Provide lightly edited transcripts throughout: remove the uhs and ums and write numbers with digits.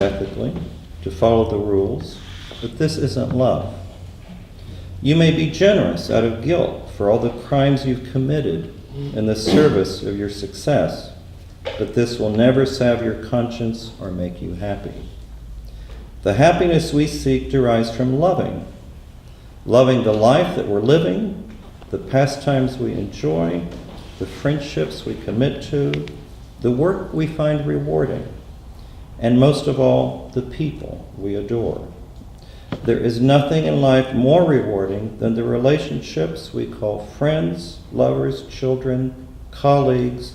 ethically, to follow the rules, but this isn't love. You may be generous out of guilt for all the crimes you've committed in the service of your success, but this will never salve your conscience or make you happy. The happiness we seek derives from loving the life that we're living, the pastimes we enjoy, the friendships we commit to, the work we find rewarding, and most of all, the people we adore. There is nothing in life more rewarding than the relationships we call friends, lovers, children, colleagues,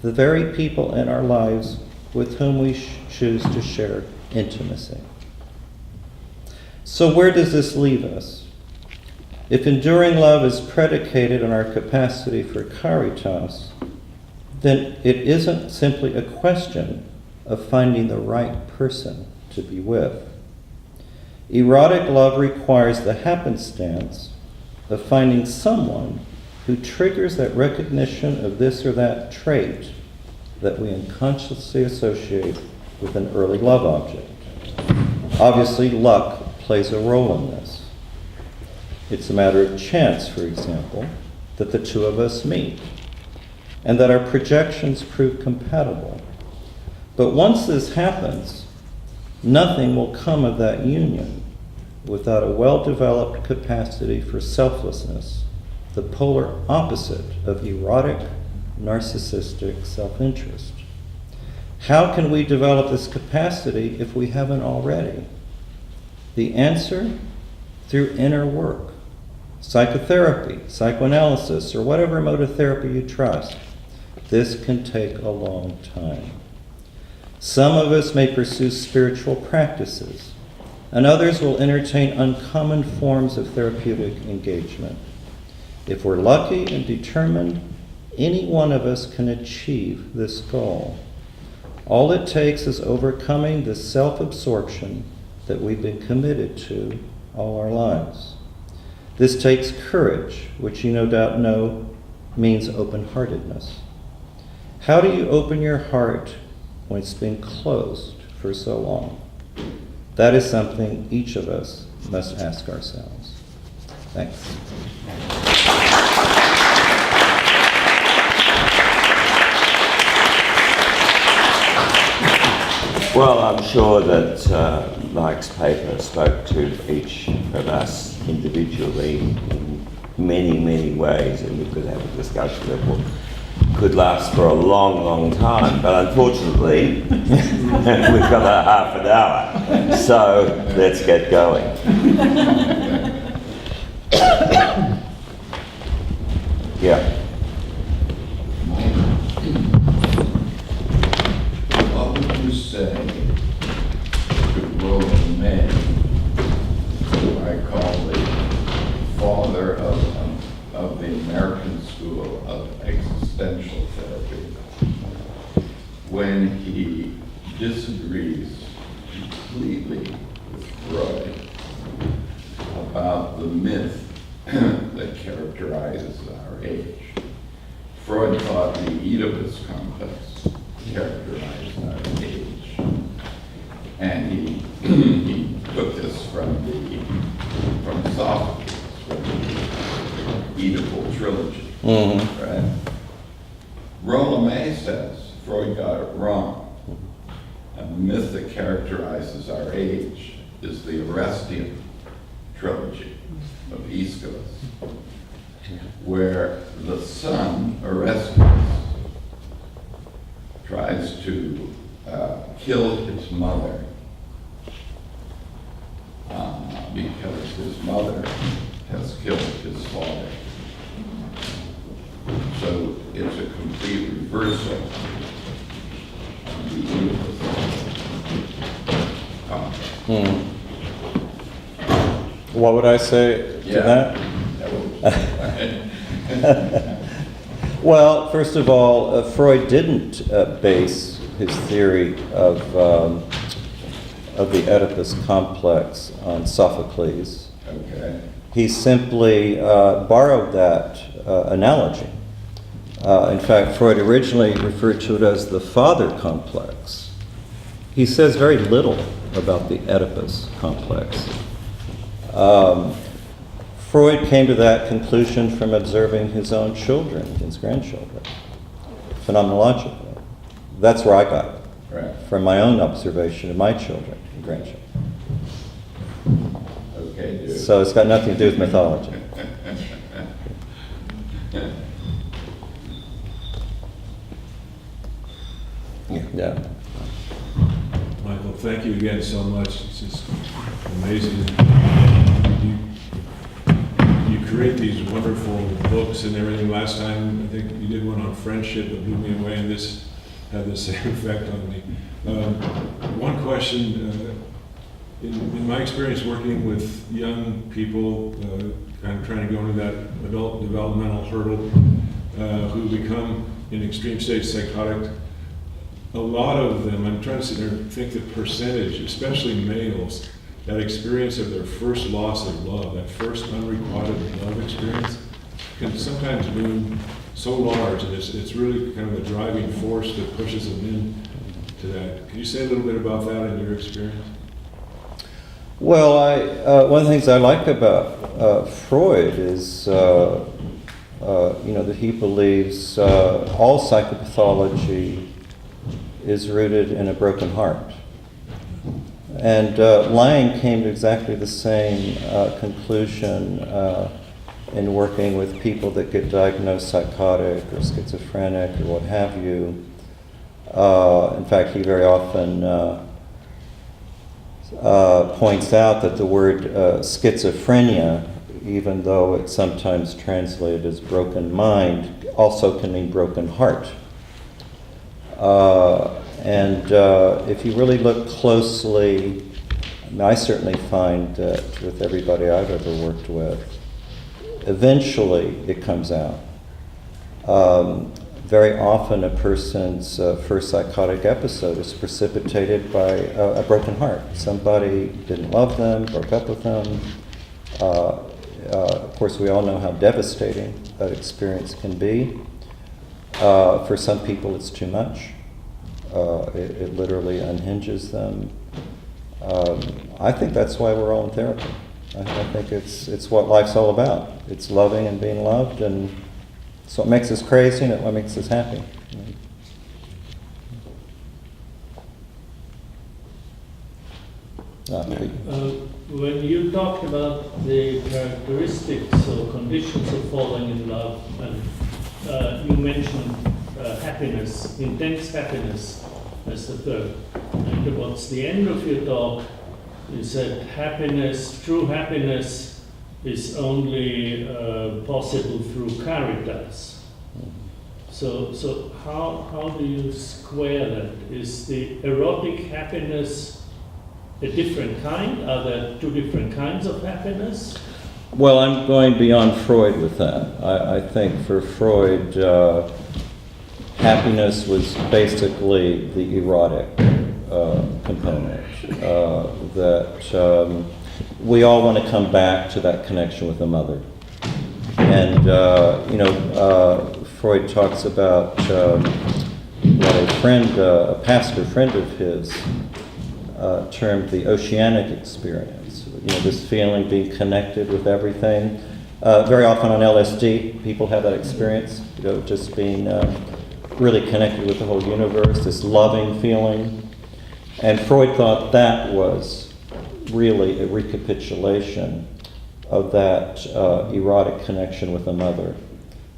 the very people in our lives with whom we choose to share intimacy. So where does this leave us? If enduring love is predicated on our capacity for caritas, then it isn't simply a question of finding the right person to be with. Erotic love requires the happenstance of finding someone who triggers that recognition of this or that trait that we unconsciously associate with an early love object. Obviously, luck plays a role in this. It's a matter of chance, for example, that the two of us meet, and that our projections prove compatible. But once this happens, nothing will come of that union without a well-developed capacity for selflessness, the polar opposite of erotic, narcissistic self-interest. How can we develop this capacity if we haven't already? The answer? Through inner work, psychotherapy, psychoanalysis, or whatever mode of therapy you trust. This can take a long time. Some of us may pursue spiritual practices, and others will entertain uncommon forms of therapeutic engagement. If we're lucky and determined, any one of us can achieve this goal. All it takes is overcoming the self-absorption that we've been committed to all our lives. This takes courage, which you no doubt know means open-heartedness. How do you open your heart when it's been closed for so long? That is something each of us must ask ourselves. Thanks. Well, I'm sure that Mike's paper spoke to each of us individually in many, many ways, and we could have a discussion that could last for a long, long time. But unfortunately, we've got a half an hour, so let's get going. Yeah. What would you say to Roland May, who I call the father of the American School of Existential Therapy, when he disagrees completely with Freud about the myth that characterizes our age? Freud thought the Oedipus complex characterized our age, and he took this from Sophocles, from the Oedipal trilogy. Right? Roland May says Freud got it wrong, and the myth that characterizes our age is the Orestian trilogy of Aeschylus, where the son, Orestes, tries to kill his mother because his mother has killed his father. So it's a complete reversal of the Oedipus. What would I say to that? Well, first of all, Freud didn't base his theory of the Oedipus complex on Sophocles. Okay. He simply borrowed that analogy. In fact, Freud originally referred to it as the father complex. he says very little about the Oedipus complex. Freud came to that conclusion from observing his own children, his grandchildren, phenomenologically. That's where I got it, Right. from my own observation of my children and grandchildren. Okay, dude. So it's got nothing to do with mythology. Yeah. Michael, thank you again so much. It's just amazing. You create these wonderful books and everything. Last time, I think you did one on friendship that blew me away, and this had the same effect on me. One question, in my experience working with young people, kind of trying to go into that adult developmental hurdle, who become in extreme state psychotic, a lot of them, I'm trying to sit there and think the percentage, especially males, that experience of their first loss of love, that first unrequited love experience, can sometimes loom so large, and it's really kind of a driving force that pushes them into that. Can you say a little bit about that in your experience? Well, one of the things I like about Freud is, that he believes all psychopathology is rooted in a broken heart. And Lang came to exactly the same conclusion in working with people that get diagnosed psychotic or schizophrenic or what have you. In fact, he very often points out that the word schizophrenia, even though it's sometimes translated as broken mind, also can mean broken heart. If you really look closely, I certainly find that with everybody I've ever worked with, eventually it comes out. Very often a person's first psychotic episode is precipitated by a broken heart. Somebody didn't love them, broke up with them. Of course, we all know how devastating that experience can be. For some people, it's too much. It literally unhinges them. I think that's why we're all in therapy. I think it's what life's all about. It's loving and being loved, and it's what makes us crazy and what makes us happy. When you talked about the characteristics or conditions of falling in love, and you mentioned happiness, intense happiness as the third. And towards the end of your talk, you said happiness, true happiness, is only possible through caritas. So how do you square that? Is the erotic happiness a different kind? Are there two different kinds of happiness? Well, I'm going beyond Freud with that. I think for Freud, happiness was basically the erotic component. That we all want to come back to that connection with the mother. And, Freud talks about what a pastor friend of his termed the oceanic experience. This feeling being connected with everything. Very often on LSD, people have that experience, just being really connected with the whole universe, this loving feeling. And Freud thought that was really a recapitulation of that erotic connection with the mother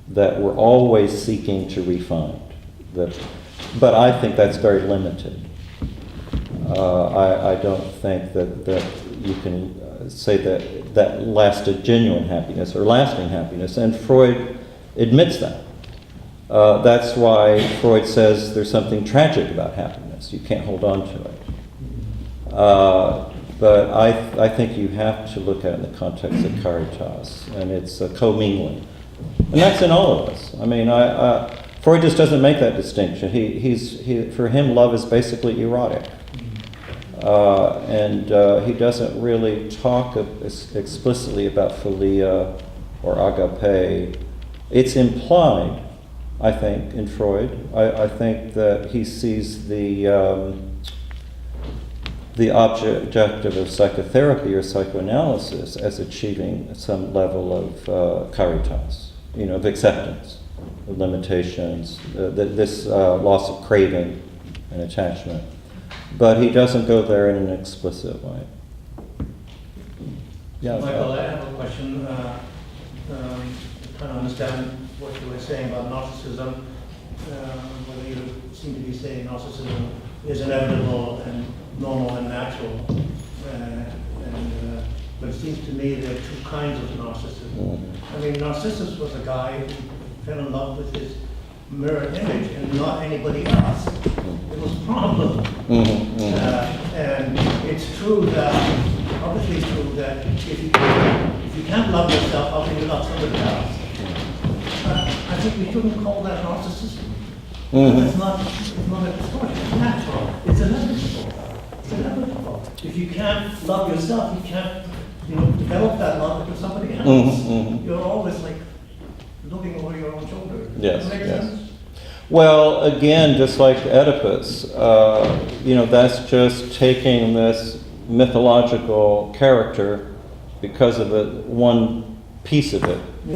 that we're always seeking to refine. But I think that's very limited. I don't think that you can say that lasted genuine happiness or lasting happiness, and Freud admits that. That's why Freud says there's something tragic about happiness. You can't hold on to it. But I think you have to look at it in the context of caritas, and it's a commingling. And that's in all of us. I mean, Freud just doesn't make that distinction. For him, love is basically erotic. And he doesn't really talk explicitly about philia or agape. It's implied, I think, in Freud. I think that he sees the the objective of psychotherapy or psychoanalysis as achieving some level of caritas, of acceptance, of limitations, this loss of craving and attachment. But he doesn't go there in an explicit way. Yeah, Michael, I have a question. Trying to understand what you were saying about narcissism. Whether you seem to be saying narcissism is inevitable and normal and natural. But it seems to me there are two kinds of narcissism. I mean, Narcissus was a guy who fell in love with his mirror image and not anybody else. It was a problem. And it's true that, obviously true that if you can't love yourself, how can you love somebody else? I think we shouldn't call that narcissism. It's not a distortion, it's natural, it's inevitable. It's inevitable. If you can't love yourself, you can't develop that love with somebody else. You're always like looking over your own shoulder. Yes, Does that make yes. sense? Well, again, just like Oedipus, that's just taking this mythological character because of one piece of it